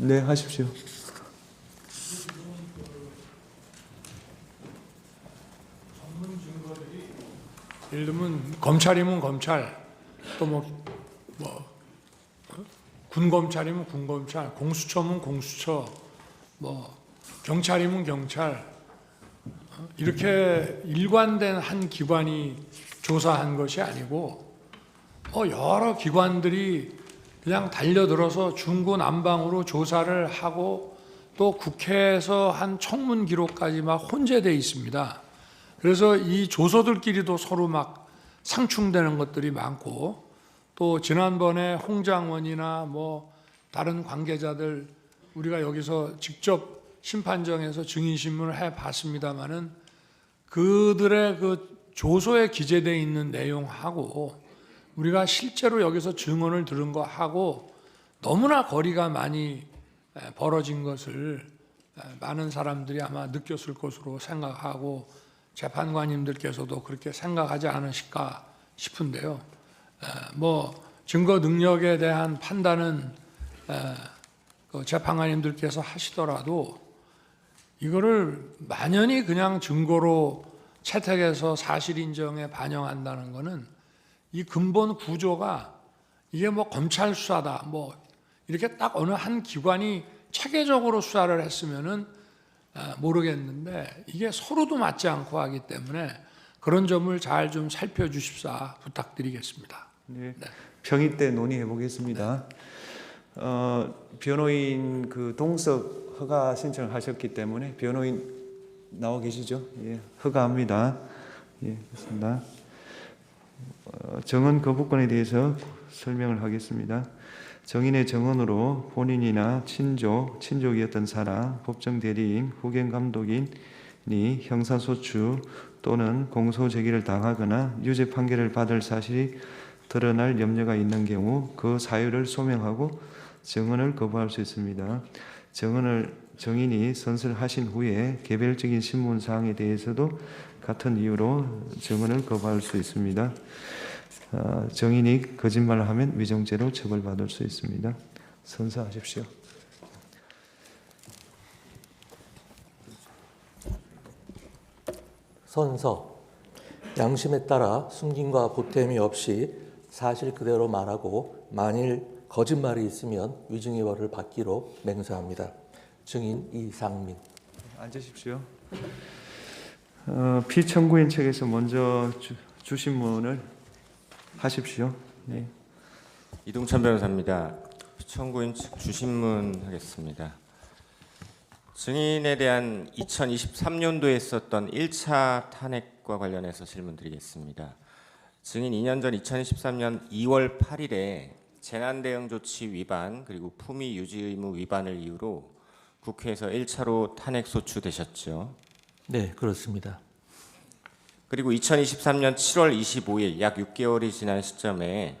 네, 하십시오. 예를 들면 검찰이면 검찰, 또 군검찰이면 군검찰, 공수처면 공수처, 경찰이면 경찰, 이렇게 일관된 한 기관이 조사한 것이 아니고 여러 기관들이 그냥 달려들어서 중구난방으로 조사를 하고 또 국회에서 한 청문 기록까지 막 혼재돼 있습니다. 그래서 이 조서들끼리도 서로 막 상충되는 것들이 많고, 또 지난번에 홍 장원이나 다른 관계자들 우리가 여기서 직접 심판정에서 증인신문을 해봤습니다마는 그들의 그 조서에 기재되어 있는 내용하고 우리가 실제로 여기서 증언을 들은 거하고 너무나 거리가 많이 벌어진 것을 많은 사람들이 아마 느꼈을 것으로 생각하고 재판관님들께서도 그렇게 생각하지 않으실까 싶은데요. 증거 능력에 대한 판단은 재판관님들께서 하시더라도 이거를 만연히 그냥 증거로 채택해서 사실 인정에 반영한다는 것은 이 근본 구조가 이게 검찰 수사다 이렇게 딱 어느 한 기관이 체계적으로 수사를 했으면은 모르겠는데 이게 서로도 맞지 않고 하기 때문에 그런 점을 잘 좀 살펴주십사 부탁드리겠습니다. 네. 평의 때 논의해 보겠습니다. 변호인 그 동석 허가 신청을 하셨기 때문에 변호인 나와 계시죠? 예, 허가합니다. 예, 그렇습니다. 정언 거부권에 대해서 설명을 하겠습니다. 정인의 정언으로 본인이나 친족이었던 사람, 법정 대리인, 후견 감독인이 형사소추 또는 공소제기를 당하거나 유죄 판결을 받을 사실이 드러날 염려가 있는 경우 그 사유를 소명하고 정언을 거부할 수 있습니다. 정인이 선서하신 후에 개별적인 신문 사항에 대해서도 같은 이유로 정언을 거부할 수 있습니다. 정인이 거짓말을 하면 위정죄로 처벌받을 수 있습니다. 선서하십시오. 선서. 양심에 따라 숨김과 보탬이 없이 사실 그대로 말하고 만일 거짓말이 있으면 위증의 벌을 받기로 맹세합니다. 증인 이상민. 앉으십시오. 피청구인 측에서 먼저 주신문을 하십시오. 네. 이동찬 변호사입니다. 청구인 측 주신문 하겠습니다. 증인에 대한 2023년도에 있었던 1차 탄핵과 관련해서 질문드리겠습니다. 증인 2년 전 2023년 2월 8일에 재난대응조치 위반 그리고 품위 유지 의무 위반을 이유로 국회에서 1차로 탄핵 소추되셨죠? 네, 그렇습니다. 그리고 2023년 7월 25일 약 6개월이 지난 시점에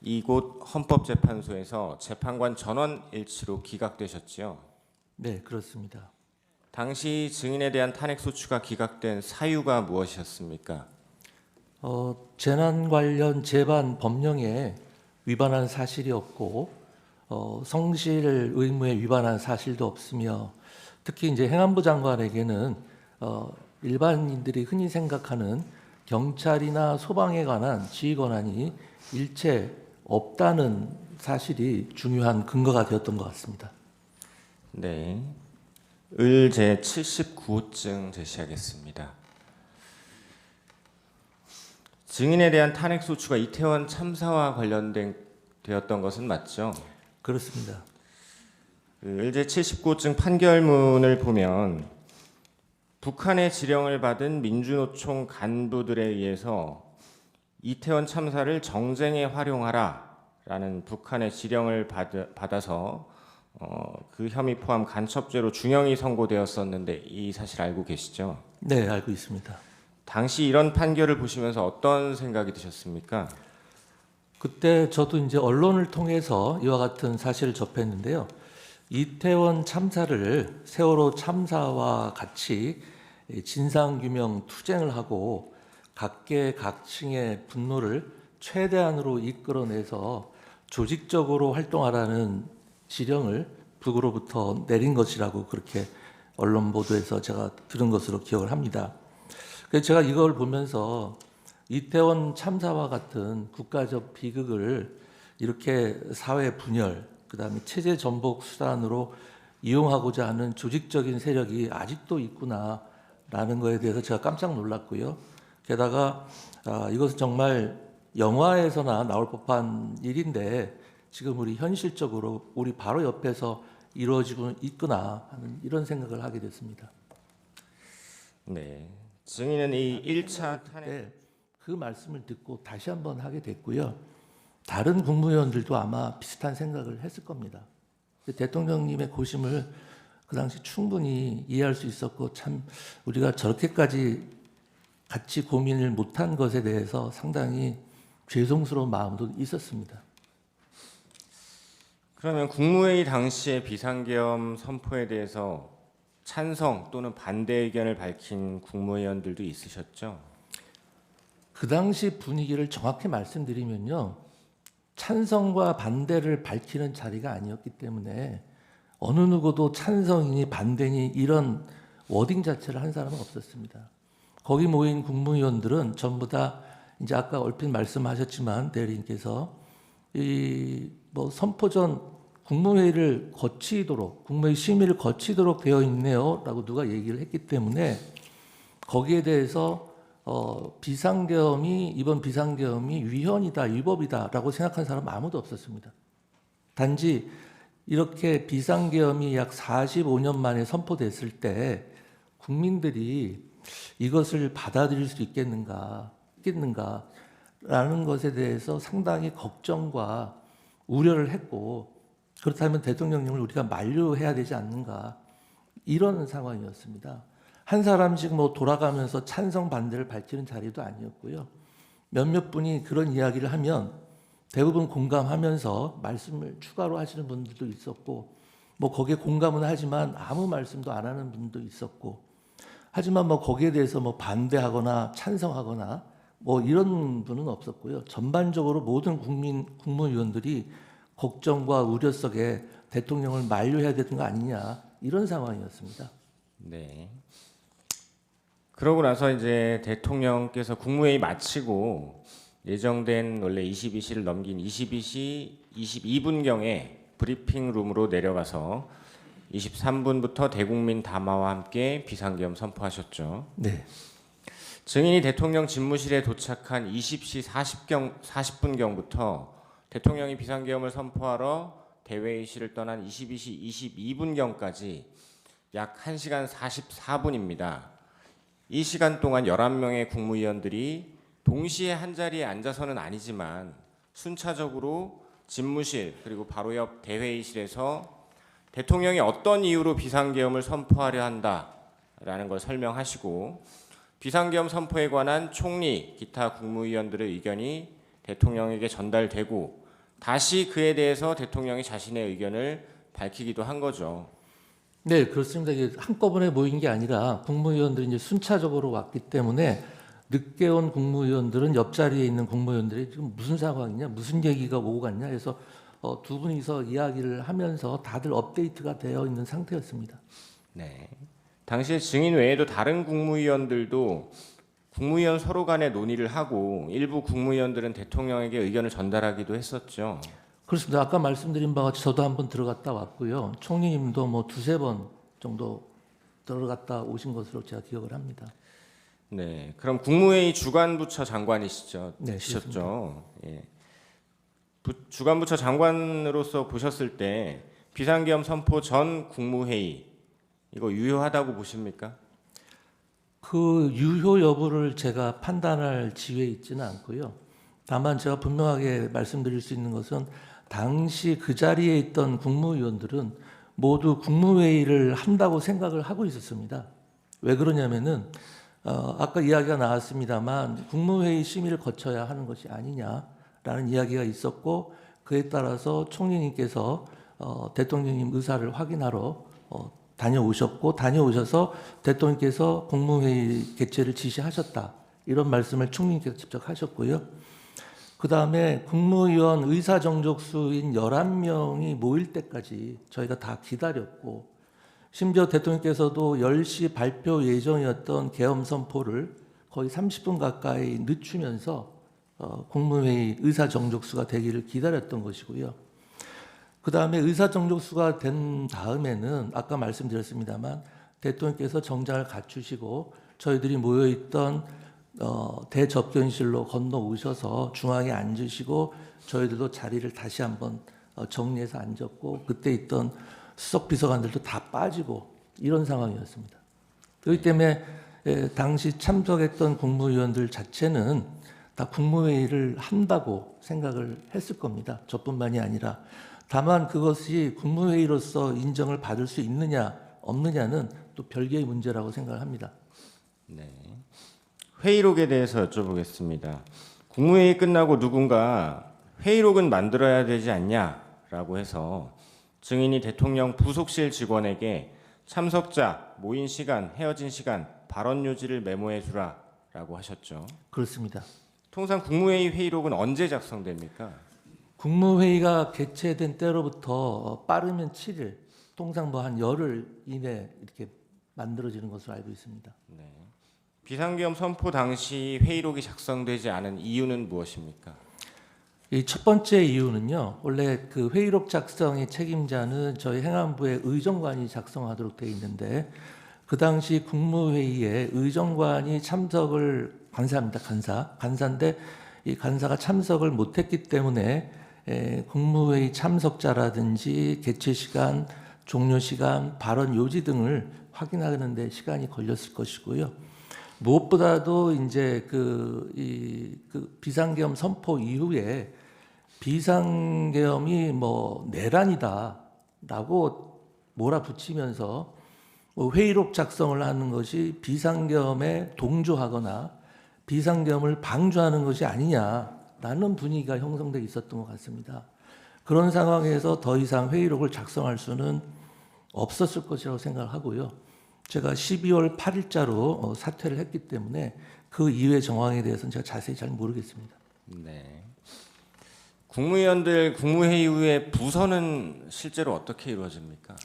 이곳 헌법재판소에서 재판관 전원 일치로 기각되셨죠? 네, 그렇습니다. 당시 증인에 대한 탄핵 소추가 기각된 사유가 무엇이었습니까? 재난 관련 재반 법령에 위반한 사실이 없고 성실 의무에 위반한 사실도 없으며 특히 이제 행안부 장관에게는 일반인들이 흔히 생각하는 경찰이나 소방에 관한 지휘 권한이 일체 없다는 사실이 중요한 근거가 되었던 것 같습니다. 네, 을 제79호증 제시하겠습니다. 증인에 대한 탄핵 소추가 이태원 참사와 관련되었던 것은 맞죠? 그렇습니다. 을 제79호증 판결문을 보면 북한의 지령을 받은 민주노총 간부들에 의해서 이태원 참사를 정쟁에 활용하라라는 북한의 지령을 받아서 그 혐의 포함 간첩죄로 중형이 선고되었었는데 이 사실 알고 계시죠? 네, 알고 있습니다. 당시 이런 판결을 보시면서 어떤 생각이 드셨습니까? 그때 저도 이제 언론을 통해서 이와 같은 사실을 접했는데요. 이태원 참사를 세월호 참사와 같이 진상규명 투쟁을 하고 각계각층의 분노를 최대한으로 이끌어내서 조직적으로 활동하라는 지령을 북으로부터 내린 것이라고 그렇게 언론 보도에서 제가 들은 것으로 기억을 합니다. 그래서 제가 이걸 보면서 이태원 참사와 같은 국가적 비극을 이렇게 사회 분열, 그다음에 체제 전복 수단으로 이용하고자 하는 조직적인 세력이 아직도 있구나라는 거에 대해서 제가 깜짝 놀랐고요. 게다가 이것은 정말 영화에서나 나올 법한 일인데 지금 우리 현실적으로 우리 바로 옆에서 이루어지고 있구나 하는 이런 생각을 하게 됐습니다. 네. 증인은 이 1차 탄핵 네, 그 말씀을 듣고 다시 한번 하게 됐고요. 다른 국무위원들도 아마 비슷한 생각을 했을 겁니다. 대통령님의 고심을 그 당시 충분히 이해할 수 있었고 참 우리가 저렇게까지 같이 고민을 못한 것에 대해서 상당히 죄송스러운 마음도 있었습니다. 그러면 국무회의 당시의 비상계엄 선포에 대해서 찬성 또는 반대 의견을 밝힌 국무위원들도 있으셨죠? 그 당시 분위기를 정확히 말씀드리면요. 찬성과 반대를 밝히는 자리가 아니었기 때문에 어느 누구도 찬성이니 반대니 이런 워딩 자체를 한 사람은 없었습니다. 거기 모인 국무위원들은 전부 다 이제 아까 얼핏 말씀하셨지만 대리인께서 이 뭐 선포 전 국무회의를 거치도록 국무회의 심의를 거치도록 되어 있네요라고 누가 얘기를 했기 때문에 거기에 대해서 이번 비상계엄이 위헌이다, 위법이다라고 생각한 사람 아무도 없었습니다. 단지 이렇게 비상계엄이 약 45년 만에 선포됐을 때 국민들이 이것을 받아들일 수 있겠는가라는 것에 대해서 상당히 걱정과 우려를 했고 그렇다면 대통령님을 우리가 만류해야 되지 않는가 이런 상황이었습니다. 한 사람씩 뭐 돌아가면서 찬성 반대를 밝히는 자리도 아니었고요. 몇몇 분이 그런 이야기를 하면 대부분 공감하면서 말씀을 추가로 하시는 분들도 있었고 뭐 거기에 공감은 하지만 아무 말씀도 안 하는 분도 있었고 하지만 뭐 거기에 대해서 뭐 반대하거나 찬성하거나 뭐 이런 분은 없었고요. 전반적으로 모든 국무위원들이 걱정과 우려 속에 대통령을 만류해야 되는 거 아니냐 이런 상황이었습니다. 네. 그러고 나서 이제 대통령께서 국무회의 마치고 예정된 원래 22시를 넘긴 22시 22분경에 브리핑룸으로 내려가서 23분부터 대국민 담화와 함께 비상계엄 선포하셨죠. 네. 증인이 대통령 집무실에 도착한 20시 40분경부터 대통령이 비상계엄을 선포하러 대회의실을 떠난 22시 22분경까지 약 1시간 44분입니다. 이 시간 동안 11명의 국무위원들이 동시에 한자리에 앉아서는 아니지만 순차적으로 집무실 그리고 바로 옆 대회의실에서 대통령이 어떤 이유로 비상계엄을 선포하려 한다라는 걸 설명하시고 비상계엄 선포에 관한 총리, 기타 국무위원들의 의견이 대통령에게 전달되고 다시 그에 대해서 대통령이 자신의 의견을 밝히기도 한 거죠. 네, 그렇습니다. 이게 한꺼번에 모인 게 아니라 국무위원들이 이제 순차적으로 왔기 때문에 늦게 온 국무위원들은 옆자리에 있는 국무위원들이 지금 무슨 상황이냐, 무슨 얘기가 오고 갔냐 해서 두 분이서 이야기를 하면서 다들 업데이트가 되어 있는 상태였습니다. 네. 당시에 증인 외에도 다른 국무위원들도 국무위원 서로 간에 논의를 하고 일부 국무위원들은 대통령에게 의견을 전달하기도 했었죠. 그렇습니다. 아까 말씀드린 바와 같이 저도 한번 들어갔다 왔고요. 총리님도 뭐 두세 번 정도 들어갔다 오신 것으로 제가 기억을 합니다. 네. 그럼 국무회의 주관부처 장관이시죠? 네, 시셨죠. 예. 주관부처 장관으로서 보셨을 때 비상계엄 선포 전 국무회의 이거 유효하다고 보십니까? 그 유효 여부를 제가 판단할 지위에 있지는 않고요. 다만 제가 분명하게 말씀드릴 수 있는 것은 당시 그 자리에 있던 국무위원들은 모두 국무회의를 한다고 생각을 하고 있었습니다. 왜 그러냐면은 아까 이야기가 나왔습니다만 국무회의 심의를 거쳐야 하는 것이 아니냐라는 이야기가 있었고 그에 따라서 총리님께서 대통령님 의사를 확인하러 다녀오셨고 다녀오셔서 대통령께서 국무회의 개최를 지시하셨다 이런 말씀을 총리님께서 직접 하셨고요. 그다음에 국무위원 의사정족수인 11명이 모일 때까지 저희가 다 기다렸고, 심지어 대통령께서도 10시 발표 예정이었던 계엄 선포를 거의 30분 가까이 늦추면서 국무회의 의사정족수가 되기를 기다렸던 것이고요. 그다음에 의사정족수가 된 다음에는 아까 말씀드렸습니다만 대통령께서 정장을 갖추시고 저희들이 모여있던 대접견실로 건너오셔서 중앙에 앉으시고 저희들도 자리를 다시 한번 정리해서 앉았고, 그때 있던 수석 비서관들도 다 빠지고 이런 상황이었습니다. 그렇기 때문에 당시 참석했던 국무위원들 자체는 다 국무회의를 한다고 생각을 했을 겁니다. 저뿐만이 아니라. 다만 그것이 국무회의로서 인정을 받을 수 있느냐 없느냐는 또 별개의 문제라고 생각을 합니다. 네. 회의록에 대해서 여쭤보겠습니다. 국무회의 끝나고 누군가 회의록은 만들어야 되지 않냐라고 해서 증인이 대통령 부속실 직원에게 참석자, 모인 시간, 헤어진 시간, 발언 요지를 메모해 주라라고 하셨죠. 그렇습니다. 통상 국무회의 회의록은 언제 작성됩니까? 국무회의가 개최된 때로부터 빠르면 7일, 통상 뭐 한 열흘 이내 이렇게 만들어지는 것으로 알고 있습니다. 네. 비상계엄 선포 당시 회의록이 작성되지 않은 이유는 무엇입니까? 이 첫 번째 이유는요, 원래 그 회의록 작성의 책임자는 저희 행안부의 의정관이 작성하도록 되어 있는데, 그 당시 국무회의에 의정관이 참석을 간사합니다. 간사인데 이 간사가 참석을 못했기 때문에 국무회의 참석자라든지 개최 시간, 종료 시간, 발언 요지 등을 확인하는 데 시간이 걸렸을 것이고요. 무엇보다도 이제 그 비상계엄 선포 이후에 비상계엄이 뭐 내란이다라고 몰아붙이면서 회의록 작성을 하는 것이 비상계엄에 동조하거나 비상계엄을 방조하는 것이 아니냐라는 분위기가 형성돼 있었던 것 같습니다. 그런 상황에서 더 이상 회의록을 작성할 수는 없었을 것이라고 생각을 하고요. 제가 12월 8일자로 사퇴를 했기 때문에 그 이후의 정황에 대해서는 제가 자세히 잘 모르겠습니다. 네. 국무위원들 국무회의 후에 부서는 실제로 어떻게 이루어집니까?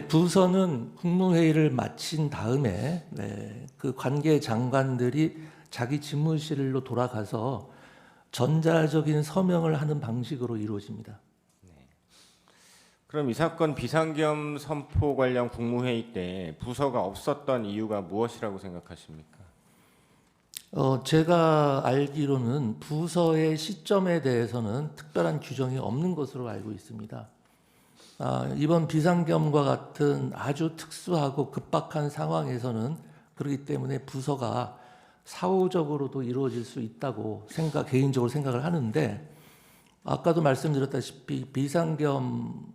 부서는 국무회의를 마친 다음에 그 관계 장관들이 자기 집무실로 돌아가서 전자적인 서명을 하는 방식으로 이루어집니다. 그럼 이 사건 비상계엄 선포 관련 국무회의 때 부서가 없었던 이유가 무엇이라고 생각하십니까? 제가 알기로는 부서의 시점에 대해서는 특별한 규정이 없는 것으로 알고 있습니다. 이번 비상계엄과 같은 아주 특수하고 급박한 상황에서는 그렇기 때문에 부서가 사후적으로도 이루어질 수 있다고 개인적으로 생각을 하는데, 아까도 말씀드렸다시피 비상계엄이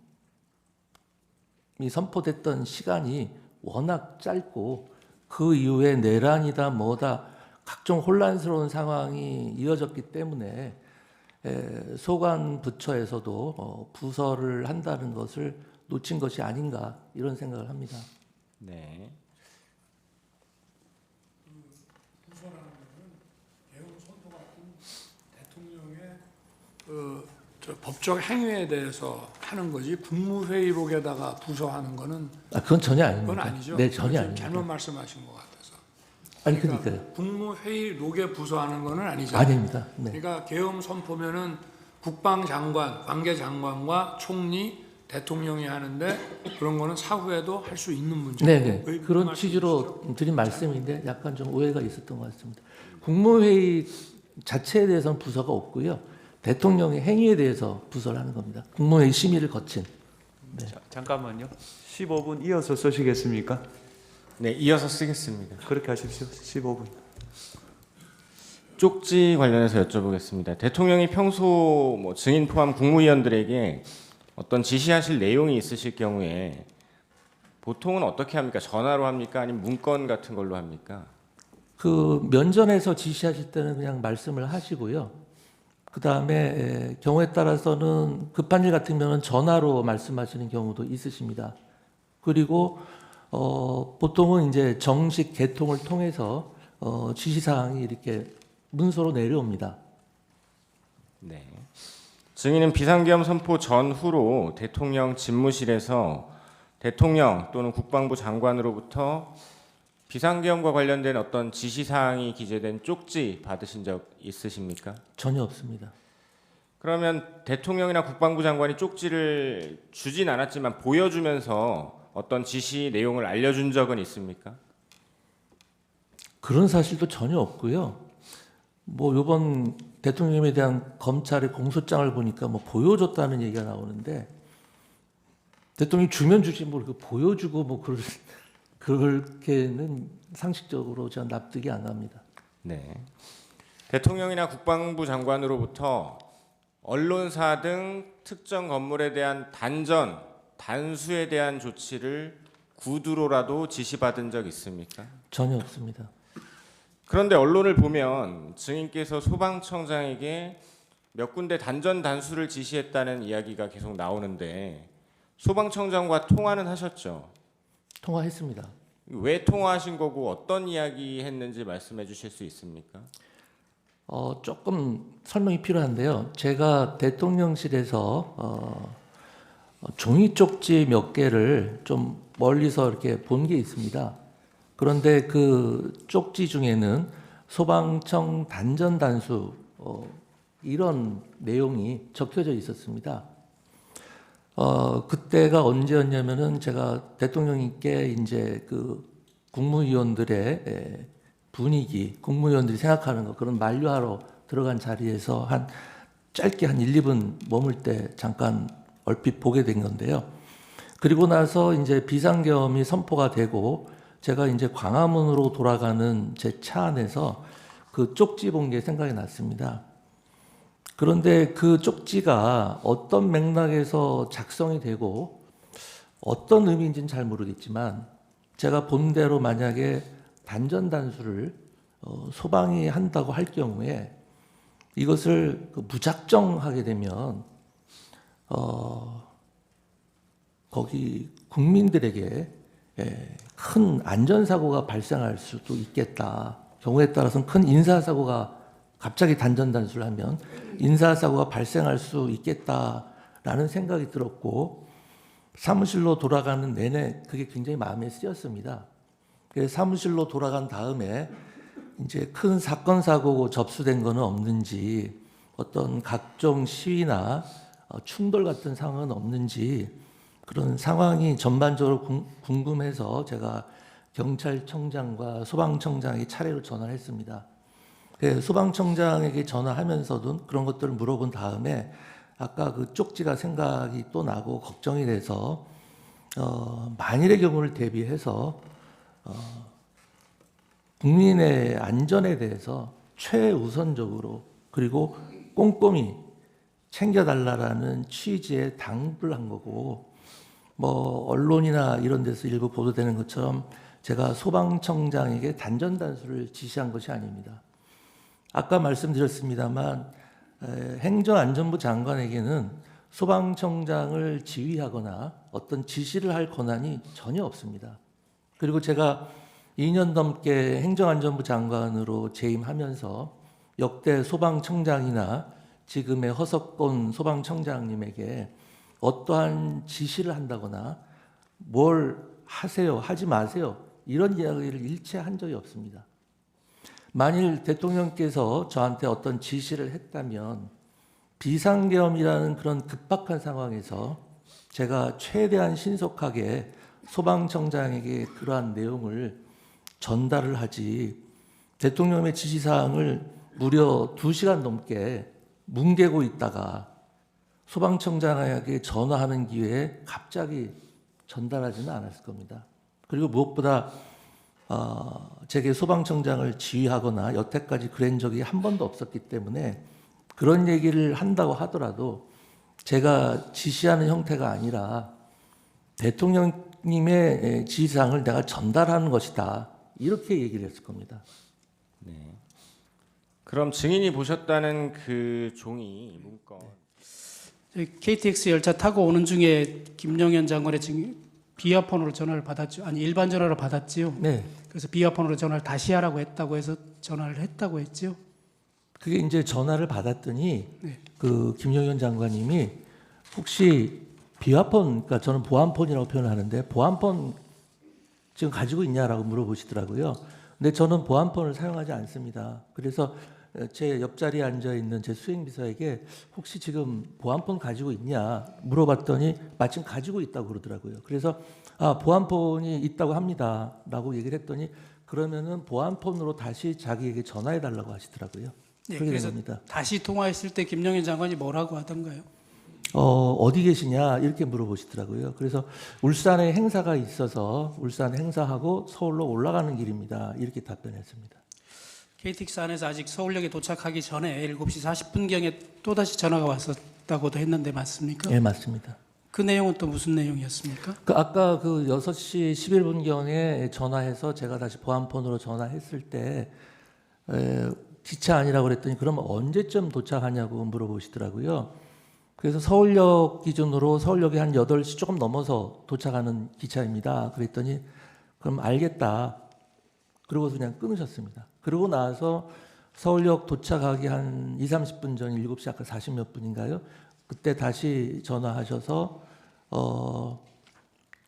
선포됐던 시간이 워낙 짧고 그 이후에 내란이다 뭐다 각종 혼란스러운 상황이 이어졌기 때문에 소관 부처에서도 부서를 한다는 것을 놓친 것이 아닌가 이런 생각을 합니다. 네. 부서라는 것은 계엄 선포 같은 대통령의 법적 행위에 대해서 하는 거지, 국무회의록에다가 부서하는 거는 그건 전혀 아닙니다. 그건 아니죠. 네, 전혀 아닙니다. 잘못 말씀하신 것 같아서. 아니 그러니까요. 국무회의록에 부서하는 거는 아니잖아요. 아닙니다. 네. 그러니까 계엄 선포면은 국방장관, 관계장관과 총리, 대통령이 하는데 그런 거는 사후에도 할 수 있는 문제고. 네, 그런 취지로 드린 말씀인데 약간 좀 오해가 있었던 것 같습니다. 국무회의 자체에 대해서는 부서가 없고요. 대통령의 행위에 대해서 부서를 하는 겁니다. 국무회의 심의를 거친. 네. 잠깐만요. 15분 이어서 쓰시겠습니까? 네, 이어서 쓰겠습니다. 그렇게 하십시오. 15분. 쪽지 관련해서 여쭤보겠습니다. 대통령이 평소 증인 포함 국무위원들에게 어떤 지시하실 내용이 있으실 경우에 보통은 어떻게 합니까? 전화로 합니까? 아니면 문건 같은 걸로 합니까? 그 면전에서 지시하실 때는 그냥 말씀을 하시고요. 그 다음에 경우에 따라서는 급한 일 같으면 전화로 말씀하시는 경우도 있으십니다. 그리고 보통은 이제 정식 개통을 통해서 지시사항이 이렇게 문서로 내려옵니다. 네. 증인은 비상계엄 선포 전후로 대통령 집무실에서 대통령 또는 국방부 장관으로부터 비상계엄과 관련된 어떤 지시사항이 기재된 쪽지 받으신 적 있으십니까? 전혀 없습니다. 그러면 대통령이나 국방부 장관이 쪽지를 주진 않았지만 보여주면서 어떤 지시 내용을 알려준 적은 있습니까? 그런 사실도 전혀 없고요. 뭐 이번 대통령에 대한 검찰의 공소장을 보니까 뭐 보여줬다는 얘기가 나오는데 대통령이 주면 주지 뭐 이렇게 보여주고 뭐 그렇게는 상식적으로 저는 납득이 안 갑니다. 네. 대통령이나 국방부 장관으로부터 언론사 등 특정 건물에 대한 단수에 대한 조치를 구두로라도 지시받은 적 있습니까? 전혀 없습니다. 그런데 언론을 보면 증인께서 소방청장에게 몇 군데 단수를 지시했다는 이야기가 계속 나오는데 소방청장과 통화는 하셨죠? 통화했습니다. 왜 통화하신 거고 어떤 이야기 했는지 말씀해 주실 수 있습니까? 조금 설명이 필요한데요. 제가 대통령실에서 종이 쪽지 몇 개를 좀 멀리서 이렇게 본 게 있습니다. 그런데 그 쪽지 중에는 소방청 단전 단수 이런 내용이 적혀져 있었습니다. 그때가 언제였냐면은 제가 대통령님께 이제 그 국무위원들의 분위기, 국무위원들이 생각하는 거 그런 만류하러 들어간 자리에서 한 짧게 한 1, 2분 머물 때 잠깐 얼핏 보게 된 건데요. 그리고 나서 이제 비상계엄이 선포가 되고 제가 이제 광화문으로 돌아가는 제 차 안에서 그 쪽지 본 게 생각이 났습니다. 그런데 그 쪽지가 어떤 맥락에서 작성이 되고 어떤 의미인지는 잘 모르겠지만 제가 본 대로 만약에 단전 단수를 소방이 한다고 할 경우에 이것을 무작정 하게 되면 거기 국민들에게 큰 안전사고가 발생할 수도 있겠다. 경우에 따라서는 큰 인사사고가 갑자기 단전 단수를 하면 인사사고가 발생할 수 있겠다라는 생각이 들었고 사무실로 돌아가는 내내 그게 굉장히 마음에 쓰였습니다. 그래서 사무실로 돌아간 다음에 이제 큰 사건 사고 접수된 거는 없는지 어떤 각종 시위나 충돌 같은 상황은 없는지 그런 상황이 전반적으로 궁금해서 제가 경찰청장과 소방청장에게 차례로 전화를 했습니다. 소방청장에게 전화하면서도 그런 것들을 물어본 다음에 아까 그 쪽지가 생각이 또 나고 걱정이 돼서 만일의 경우를 대비해서 국민의 안전에 대해서 최우선적으로 그리고 꼼꼼히 챙겨달라는 취지에 당부를 한 거고 뭐 언론이나 이런 데서 일부 보도되는 것처럼 제가 소방청장에게 단전 단수를 지시한 것이 아닙니다. 아까 말씀드렸습니다만 행정안전부 장관에게는 소방청장을 지휘하거나 어떤 지시를 할 권한이 전혀 없습니다. 그리고 제가 2년 넘게 행정안전부 장관으로 재임하면서 역대 소방청장이나 지금의 허석권 소방청장님에게 어떠한 지시를 한다거나 뭘 하세요, 하지 마세요 이런 이야기를 일체 한 적이 없습니다. 만일 대통령께서 저한테 어떤 지시를 했다면 비상계엄이라는 그런 급박한 상황에서 제가 최대한 신속하게 소방청장에게 그러한 내용을 전달을 하지 대통령의 지시사항을 무려 2시간 넘게 뭉개고 있다가 소방청장에게 전화하는 기회에 갑자기 전달하지는 않았을 겁니다. 그리고 무엇보다 제게 소방청장을 지휘하거나 여태까지 그런 적이 한 번도 없었기 때문에 그런 얘기를 한다고 하더라도 제가 지시하는 형태가 아니라 대통령님의 지시사항을 내가 전달하는 것이다. 이렇게 얘기를 했을 겁니다. 네. 그럼 증인이 보셨다는 그 종이 문건 KTX 열차 타고 오는 중에 김영현 장관의 비아폰으로 전화를 받았죠. 아니 일반 전화로 받았지요. 네. 그래서 비아폰으로 전화를 다시 하라고 했다고 해서 전화를 했다고 했죠. 그게 이제 전화를 받았더니 네. 그 김용현 장관님이 혹시 비화폰, 그러니까 저는 보안폰이라고 표현하는데 보안폰 지금 가지고 있냐라고 물어보시더라고요. 근데 저는 보안폰을 사용하지 않습니다. 그래서 제 옆자리에 앉아 있는 제 수행비서에게 혹시 지금 보안폰 가지고 있냐 물어봤더니 마침 가지고 있다고 그러더라고요. 그래서 보안폰이 있다고 합니다라고 얘기를 했더니 그러면은 보안폰으로 다시 자기에게 전화해 달라고 하시더라고요. 예, 그렇게 된 그래서 겁니다. 다시 통화했을 때 김영현 장관이 뭐라고 하던가요? 어디 계시냐 이렇게 물어보시더라고요. 그래서 울산에 행사가 있어서 울산 행사하고 서울로 올라가는 길입니다. 이렇게 답변했습니다. KTX 안에서 아직 서울역에 도착하기 전에 7시 40분경에 또다시 전화가 왔었다고도 했는데 맞습니까? 네, 맞습니다. 그 내용은 또 무슨 내용이었습니까? 아까 그 6시 11분경에 전화해서 제가 다시 보안폰으로 전화했을 때 기차 아니라고 그랬더니 그러면 언제쯤 도착하냐고 물어보시더라고요. 그래서 서울역 기준으로 서울역에 한 8시 조금 넘어서 도착하는 기차입니다. 그랬더니 그럼 알겠다. 그러고 그냥 끊으셨습니다. 그러고 나서 서울역 도착하기 한 2, 30분 전 7시 아까 40몇 분인가요? 그때 다시 전화하셔서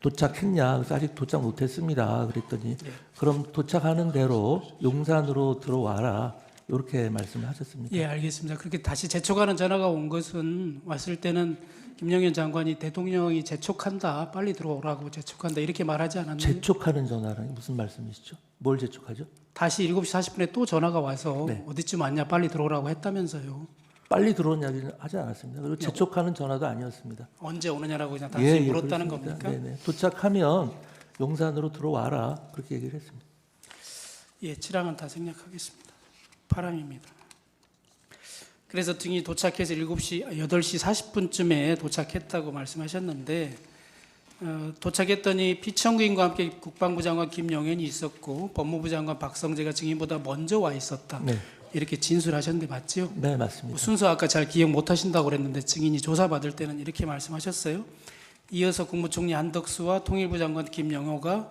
도착했냐? 그래서 아직 도착 못했습니다. 그랬더니 그럼 도착하는 대로 용산으로 들어와라. 이렇게 말씀을 하셨습니다. 예, 알겠습니다. 그렇게 다시 재촉하는 전화가 온 것은 왔을 때는 김영현 장관이 대통령이 재촉한다, 빨리 들어오라고 재촉한다 이렇게 말하지 않았나요? 재촉하는 전화라니 무슨 말씀이시죠? 뭘 재촉하죠? 다시 7시 40분에 또 전화가 와서 네. 어디쯤 왔냐 빨리 들어오라고 했다면서요. 빨리 들어온 이야기는 하지 않았습니다. 그리고 재촉하는 전화도 아니었습니다. 언제 오느냐라고 그냥 다시 물었다는 그렇습니다. 겁니까? 네네. 도착하면 용산으로 들어와라 그렇게 얘기를 했습니다. 예, 7항은 다 생략하겠습니다. 8항입니다. 그래서 등이 도착해서 8시 40분쯤에 도착했다고 말씀하셨는데 도착했더니 피청구인과 함께 국방부 장관 김영현이 있었고 법무부 장관 박성재가 증인보다 먼저 와 있었다. 네, 이렇게 진술하셨는데 맞죠? 네 맞습니다. 뭐 순서 아까 잘 기억 못 하신다고 그랬는데 증인이 조사받을 때는 이렇게 말씀하셨어요. 이어서 국무총리 한덕수와 통일부 장관 김영호가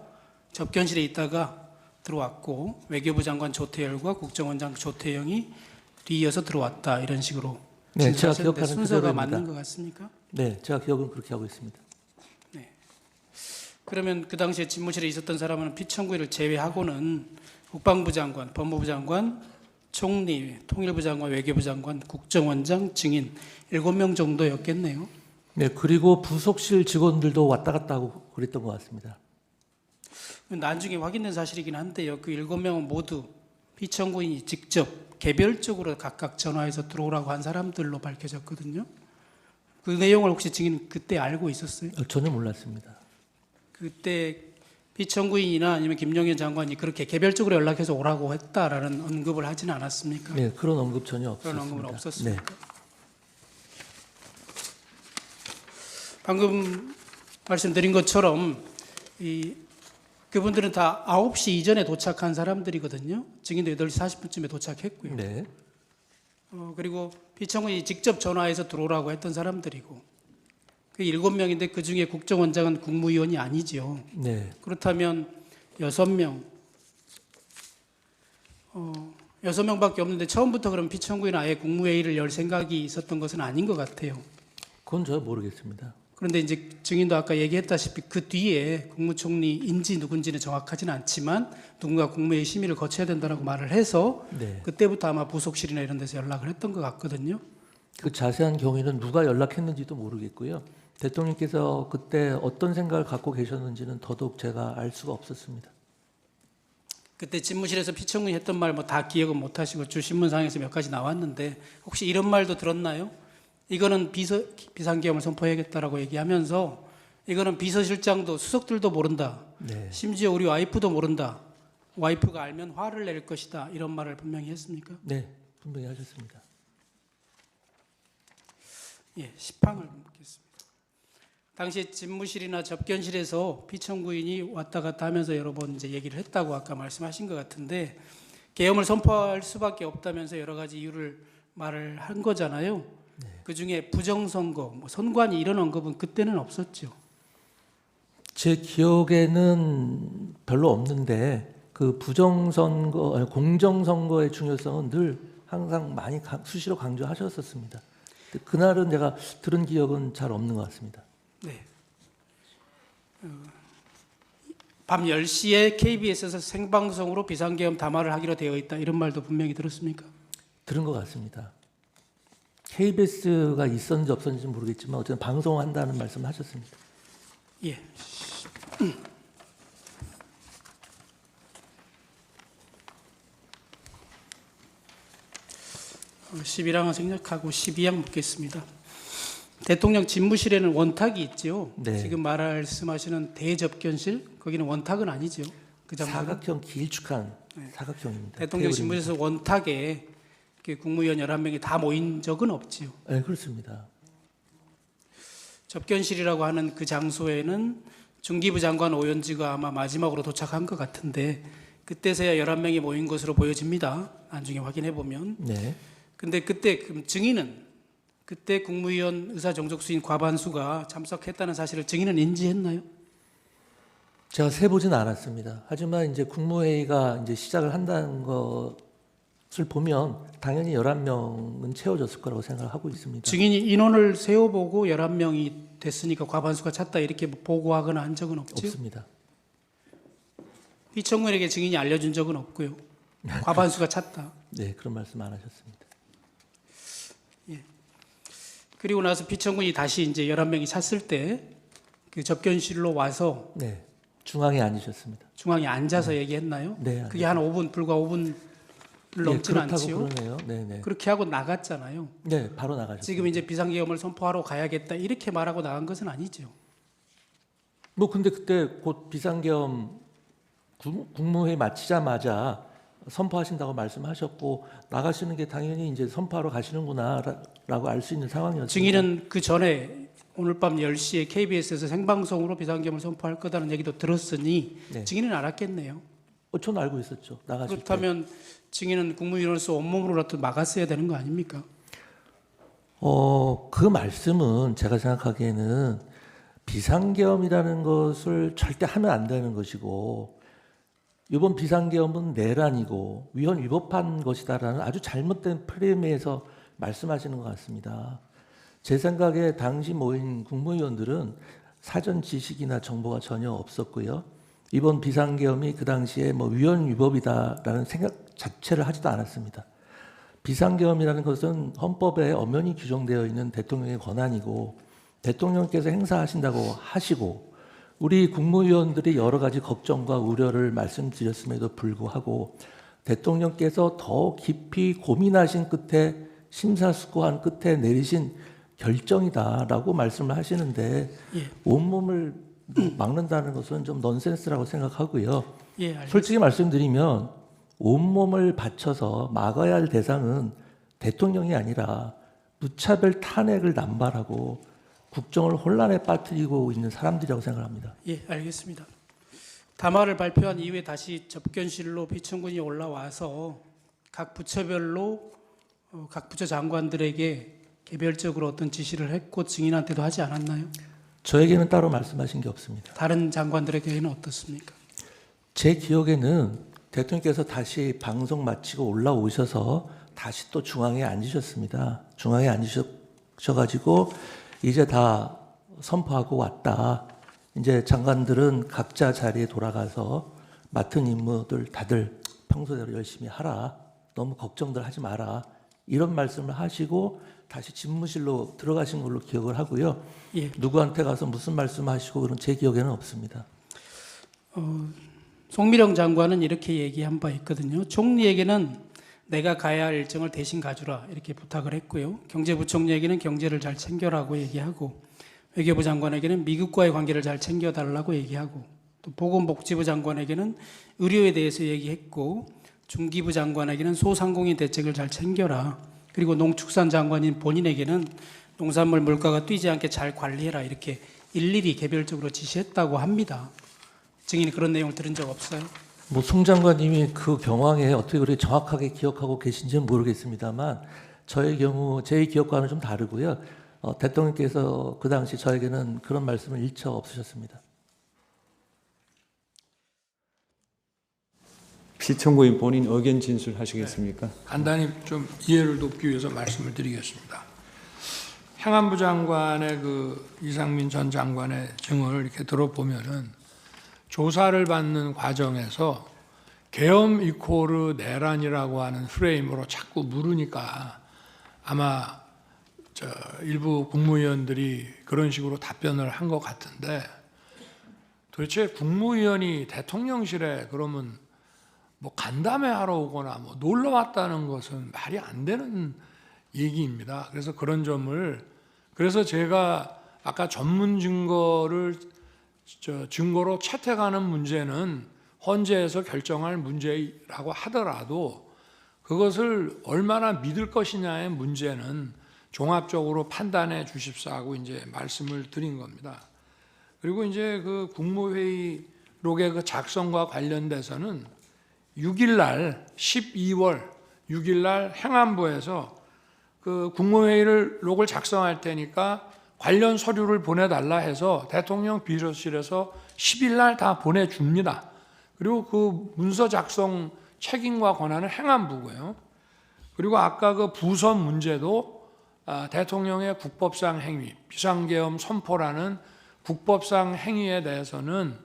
접견실에 있다가 들어왔고 외교부 장관 조태열과 국정원장 조태영이 뒤이어서 들어왔다 이런 식으로 네, 제가 진술하셨는데 기억하는 순서가 그대로입니다. 맞는 것 같습니까? 네, 제가 기억은 그렇게 하고 있습니다. 그러면 그 당시에 집무실에 있었던 사람은 피청구인을 제외하고는 국방부 장관, 법무부 장관, 총리, 통일부 장관, 외교부 장관, 국정원장, 증인 7명 정도였겠네요. 네, 그리고 부속실 직원들도 왔다 갔다 하고 그랬던 것 같습니다. 나중에 확인된 사실이긴 한데요. 그 7명은 모두 피청구인이 직접 개별적으로 각각 전화해서 들어오라고 한 사람들로 밝혀졌거든요. 그 내용을 혹시 증인 그때 알고 있었어요? 전혀 몰랐습니다. 그때 피청구인이나 아니면 김영현 장관이 그렇게 개별적으로 연락해서 오라고 했다라는 언급을 하지는 않았습니까? 네, 그런 언급 전혀 없었습니다. 그런 언급은 네. 없었습니까? 방금 말씀드린 것처럼 그분들은 다 9시 이전에 도착한 사람들이거든요. 증인도 8시 40분쯤에 도착했고요. 네, 그리고 피청구인이 직접 전화해서 들어오라고 했던 사람들이고 그 7명인데 그중에 국정원장은 국무위원이 아니죠. 네, 그렇다면 6명 6명밖에 없는데 처음부터 그럼 피청구인 아예 국무회의를 열 생각이 있었던 것은 아닌 것 같아요. 그건 저 모르겠습니다. 그런데 이제 증인도 아까 얘기했다시피 그 뒤에 국무총리인지 누군지는 정확하지는 않지만 누군가 국무회의 심의를 거쳐야 된다고 말을 해서 네, 그때부터 아마 부속실이나 이런 데서 연락을 했던 것 같거든요. 그 자세한 경위는 누가 연락했는지도 모르겠고요. 대통령께서 그때 어떤 생각을 갖고 계셨는지는 더더욱 제가 알 수가 없었습니다. 그때 집무실에서 피청구인이 했던 말 뭐 다 기억은 못 하시고 주 신문상에서 몇 가지 나왔는데 혹시 이런 말도 들었나요? 이거는 비상계엄을 선포해야겠다라고 얘기하면서 이거는 비서실장도 수석들도 모른다. 네, 심지어 우리 와이프도 모른다. 와이프가 알면 화를 낼 것이다. 이런 말을 분명히 했습니까? 네, 분명히 하셨습니다. 예, 10항을 묻겠습니다. 당시에 집무실이나 접견실에서 피청구인이 왔다 갔다 하면서 여러 번 이제 얘기를 했다고 아까 말씀하신 것 같은데 계엄을 선포할 수밖에 없다면서 여러 가지 이유를 말을 한 거잖아요. 네. 그 중에 부정선거, 뭐 선관위 이런 언급은 그때는 없었죠. 제 기억에는 별로 없는데 그 부정선거, 공정선거의 중요성은 늘 항상 많이 수시로 강조하셨었습니다. 그날은 제가 들은 기억은 잘 없는 것 같습니다. 네. 밤 10시에 KBS에서 생방송으로 비상계엄 담화를 하기로 되어 있다. 이런 말도 분명히 들었습니까? 들은 것 같습니다. KBS가 있었는지 없었는지 모르겠지만 어쨌든 방송한다는 말씀을 하셨습니다. 예. 11항은 생략하고 12항 묻겠습니다. 대통령 집무실에는 원탁이 있죠. 네. 지금 말씀하시는 대접견실 거기는 원탁은 아니죠. 그 장소가? 사각형 길쭉한 사각형입니다. 대통령 테이블입니다. 집무실에서 원탁에 국무위원 11명이 다 모인 적은 없지요. 네, 그렇습니다. 접견실이라고 하는 그 장소에는 중기부 장관 오연지가 아마 마지막으로 도착한 것 같은데 그때서야 11명이 모인 것으로 보여집니다. 나중에 확인해 보면. 네. 근데 그때 증인은 그때 국무위원 의사정족수인 과반수가 참석했다는 사실을 증인은 인지했나요? 제가 세보진 않았습니다. 하지만 이제 국무회의가 이제 시작을 한다는 것을 보면 당연히 11명은 채워졌을 거라고 생각을 하고 있습니다. 증인이 인원을 세어보고 11명이 됐으니까 과반수가 찼다 이렇게 보고하거나 한 적은 없지요? 없습니다. 피청구인에게 증인이 알려준 적은 없고요. 과반수가 찼다. 네, 그런 말씀 안 하셨습니다. 그리고 나서 피청구인이 다시 이제 11명이 찼을 때 그 접견실로 와서 네, 중앙에 앉으셨습니다. 중앙에 앉아서 얘기했나요? 네, 그게 한 5분, 불과 5분을 넘지는 않지요? 그러네요. 네, 네. 그렇게 하고 나갔잖아요. 네, 바로 나가셨습니다. 지금 이제 비상계엄을 선포하러 가야겠다 이렇게 말하고 나간 것은 아니죠. 뭐 근데 그때 곧 비상계엄 국무회의 마치자마자 선포하신다고 말씀하셨고 나가시는 게 당연히 이제 선포하러 가시는구나라고 알 수 있는 상황이었습니다. 증인은 그 전에 오늘 밤 10시에 KBS에서 생방송으로 비상계엄을 선포할 거다는 얘기도 들었으니 네. 증인은 알았겠네요. 저는 알고 있었죠. 나가실 때. 그렇다면 증인은 국무위원으로서 온몸으로라도 막았어야 되는 거 아닙니까? 그 말씀은 제가 생각하기에는 비상계엄이라는 것을 절대 하면 안 되는 것이고 이번 비상계엄은 내란이고 위헌 위법한 것이다라는 아주 잘못된 프레임에서 말씀하시는 것 같습니다. 제 생각에 당시 모인 국무위원들은 사전 지식이나 정보가 전혀 없었고요. 이번 비상계엄이 그 당시에 뭐 위헌 위법이다라는 생각 자체를 하지도 않았습니다. 비상계엄이라는 것은 헌법에 엄연히 규정되어 있는 대통령의 권한이고 대통령께서 행사하신다고 하시고 우리 국무위원들이 여러 가지 걱정과 우려를 말씀드렸음에도 불구하고 대통령께서 더 깊이 고민하신 끝에 심사숙고한 끝에 내리신 결정이다라고 말씀을 하시는데 예. 온몸을 막는다는 것은 좀 넌센스라고 생각하고요. 예, 알겠습니다. 솔직히 말씀드리면 온몸을 바쳐서 막아야 할 대상은 대통령이 아니라 무차별 탄핵을 남발하고 국정을 혼란에 빠뜨리고 있는 사람들이라고 생각합니다. 예, 알겠습니다. 담화를 발표한 이후에 다시 접견실로 피청군이 올라와서 각 부처별로 각 부처 장관들에게 개별적으로 어떤 지시를 했고 증인한테도 하지 않았나요? 저에게는 따로 말씀하신 게 없습니다. 다른 장관들에게는 어떻습니까? 제 기억에는 대통령께서 다시 방송 마치고 올라오셔서 다시 또 중앙에 앉으셨습니다. 중앙에 앉으셔가지고 이제 다 선포하고 왔다. 이제 장관들은 각자 자리에 돌아가서 맡은 임무들 다들 평소대로 열심히 하라. 너무 걱정들 하지 마라. 이런 말씀을 하시고 다시 집무실로 들어가신 걸로 기억을 하고요. 예. 누구한테 가서 무슨 말씀하시고 그런 제 기억에는 없습니다. 송미령 장관은 이렇게 얘기한 바 있거든요. 총리에게는 내가 가야 할 일정을 대신 가주라 이렇게 부탁을 했고요. 경제부총리에게는 경제를 잘 챙겨라고 얘기하고 외교부 장관에게는 미국과의 관계를 잘 챙겨달라고 얘기하고 또 보건복지부 장관에게는 의료에 대해서 얘기했고 중기부 장관에게는 소상공인 대책을 잘 챙겨라. 그리고 농축산 장관인 본인에게는 농산물 물가가 뛰지 않게 잘 관리해라 이렇게 일일이 개별적으로 지시했다고 합니다. 증인이 그런 내용을 들은 적 없어요? 뭐 송 장관님이 그 경황에 어떻게 그렇게 정확하게 기억하고 계신지는 모르겠습니다만 저의 경우 제 기억과는 좀 다르고요. 대통령께서 그 당시 저에게는 그런 말씀을 일처 없으셨습니다. 피청구인 본인 의견 진술하시겠습니까? 간단히 좀 이해를 돕기 위해서 말씀을 드리겠습니다. 행안부 장관의 그 이상민 전 장관의 증언을 이렇게 들어보면은 조사를 받는 과정에서 계엄 이코르 내란이라고 하는 프레임으로 자꾸 물으니까 아마 일부 국무위원들이 그런 식으로 답변을 한 것 같은데, 도대체 국무위원이 대통령실에 그러면 뭐 간담회 하러 오거나 뭐 놀러 왔다는 것은 말이 안 되는 얘기입니다. 그래서 그런 점을, 그래서 제가 아까 전문 증거를 증거로 채택하는 문제는 헌재에서 결정할 문제라고 하더라도 그것을 얼마나 믿을 것이냐의 문제는 종합적으로 판단해 주십사고 이제 말씀을 드린 겁니다. 그리고 이제 그 국무회의록의 그 작성과 관련돼서는 6일 날 12월 6일 날 행안부에서 그 국무회의록을 작성할 테니까 관련 서류를 보내달라 해서 대통령 비서실에서 10일 날 다 보내줍니다. 그리고 그 문서 작성 책임과 권한은 행안부고요. 그리고 아까 그 부서 문제도 대통령의 국법상 행위, 비상계엄 선포라는 국법상 행위에 대해서는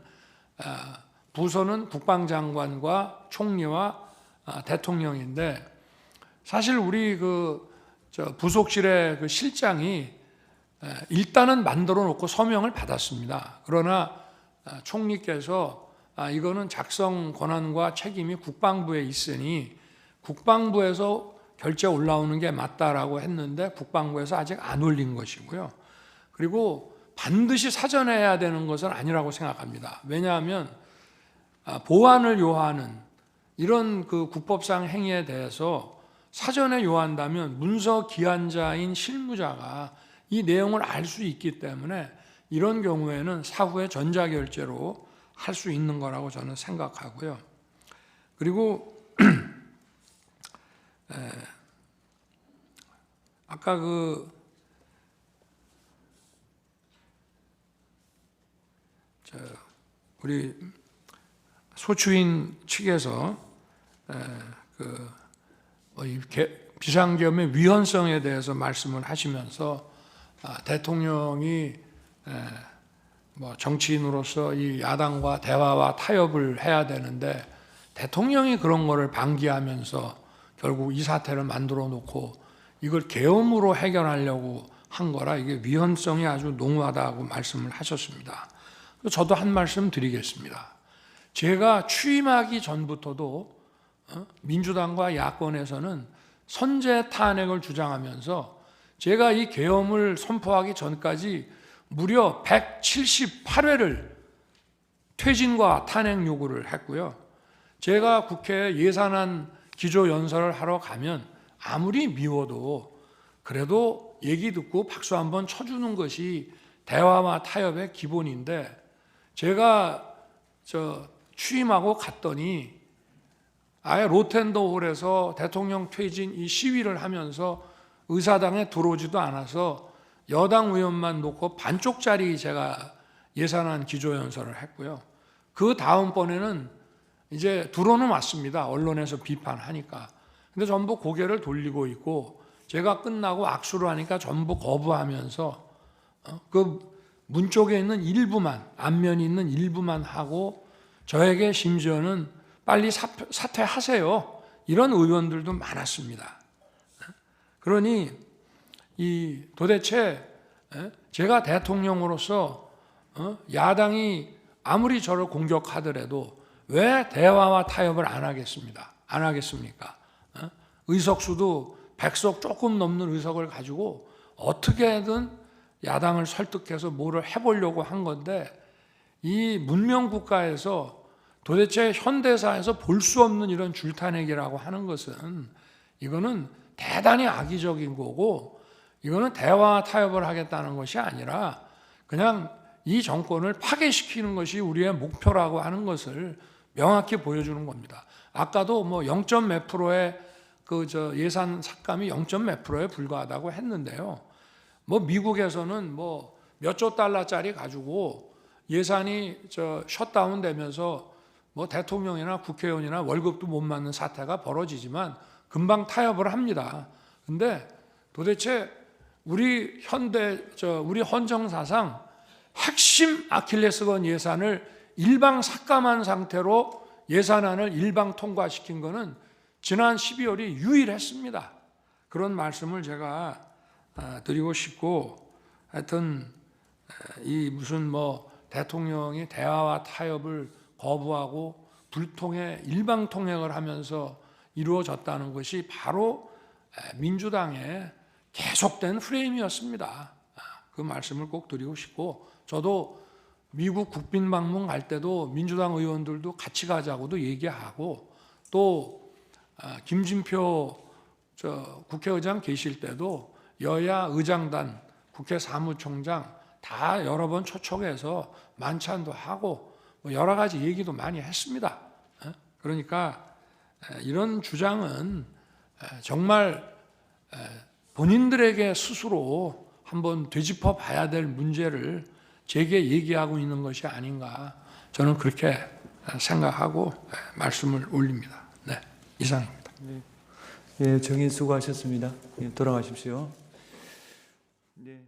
부서는 국방장관과 총리와 대통령인데, 사실 우리 그 부속실의 그 실장이 일단은 만들어 놓고 서명을 받았습니다. 그러나 총리께서 이거는 작성 권한과 책임이 국방부에 있으니 국방부에서 결제 올라오는 게 맞다라고 했는데 국방부에서 아직 안 올린 것이고요. 그리고 반드시 사전에 해야 되는 것은 아니라고 생각합니다. 왜냐하면 보완을 요하는 이런 그 국법상 행위에 대해서 사전에 요한다면 문서 기한자인 실무자가 이 내용을 알 수 있기 때문에 이런 경우에는 사후에 전자결제로 할 수 있는 거라고 저는 생각하고요. 그리고 아까 우리 소추인 측에서 비상계엄의 위헌성에 대해서 말씀을 하시면서 대통령이 뭐 정치인으로서 이 야당과 대화와 타협을 해야 되는데 대통령이 그런 거를 방기하면서 결국 이 사태를 만들어 놓고 이걸 계엄으로 해결하려고 한 거라 이게 위헌성이 아주 농후하다고 말씀을 하셨습니다. 저도 한 말씀 드리겠습니다. 제가 취임하기 전부터도 민주당과 야권에서는 선제 탄핵을 주장하면서 제가 이 계엄을 선포하기 전까지 무려 178회를 퇴진과 탄핵 요구를 했고요. 제가 국회 예산안 기조연설을 하러 가면 아무리 미워도 그래도 얘기 듣고 박수 한번 쳐주는 것이 대화와 타협의 기본인데, 제가 취임하고 갔더니 아예 로텐더홀에서 대통령 퇴진 이 시위를 하면서 의사당에 들어오지도 않아서 여당 의원만 놓고 반쪽짜리 제가 예산안 기조연설을 했고요. 그 다음번에는 이제 들어는 왔습니다. 언론에서 비판하니까. 근데 전부 고개를 돌리고 있고 제가 끝나고 악수를 하니까 전부 거부하면서 그 문 쪽에 있는 일부만, 앞면이 있는 일부만 하고 저에게 심지어는 빨리 사퇴하세요. 이런 의원들도 많았습니다. 그러니 도대체 제가 대통령으로서 야당이 아무리 저를 공격하더라도 왜 대화와 타협을 안 하겠습니까? 의석수도 100석 조금 넘는 의석을 가지고 어떻게든 야당을 설득해서 뭐를 해보려고 한 건데, 이 문명국가에서 도대체 현대사에서 볼 수 없는 이런 줄타내기라고 하는 것은 이거는 대단히 악의적인 거고, 이거는 대화와 타협을 하겠다는 것이 아니라 그냥 이 정권을 파괴시키는 것이 우리의 목표라고 하는 것을 명확히 보여주는 겁니다. 아까도 뭐 0. 몇 프로의 예산 삭감이 0. 몇 프로에 불과하다고 했는데요. 뭐 미국에서는 뭐 몇 조 달러짜리 가지고 예산이 셧다운 되면서 뭐 대통령이나 국회의원이나 월급도 못 받는 사태가 벌어지지만 금방 타협을 합니다. 근데 도대체 우리 우리 헌정사상 핵심 아킬레스건 예산을 일방 삭감한 상태로 예산안을 일방 통과시킨 것은 지난 12월이 유일했습니다. 그런 말씀을 제가 드리고 싶고, 하여튼 이 무슨 뭐 대통령이 대화와 타협을 거부하고 불통의 일방 통행을 하면서 이루어졌다는 것이 바로 민주당의 계속된 프레임이었습니다. 그 말씀을 꼭 드리고 싶고, 저도 미국 국빈 방문 갈 때도 민주당 의원들도 같이 가자고도 얘기하고, 또 김진표 국회의장 계실 때도 여야 의장단, 국회 사무총장 다 여러 번 초청해서 만찬도 하고 뭐 여러 가지 얘기도 많이 했습니다. 그러니까 이런 주장은 정말 본인들에게 스스로 한번 되짚어 봐야 될 문제를 제게 얘기하고 있는 것이 아닌가, 저는 그렇게 생각하고 말씀을 올립니다. 네, 이상입니다. 예, 정인 수고하셨습니다. 예, 돌아가십시오. 네.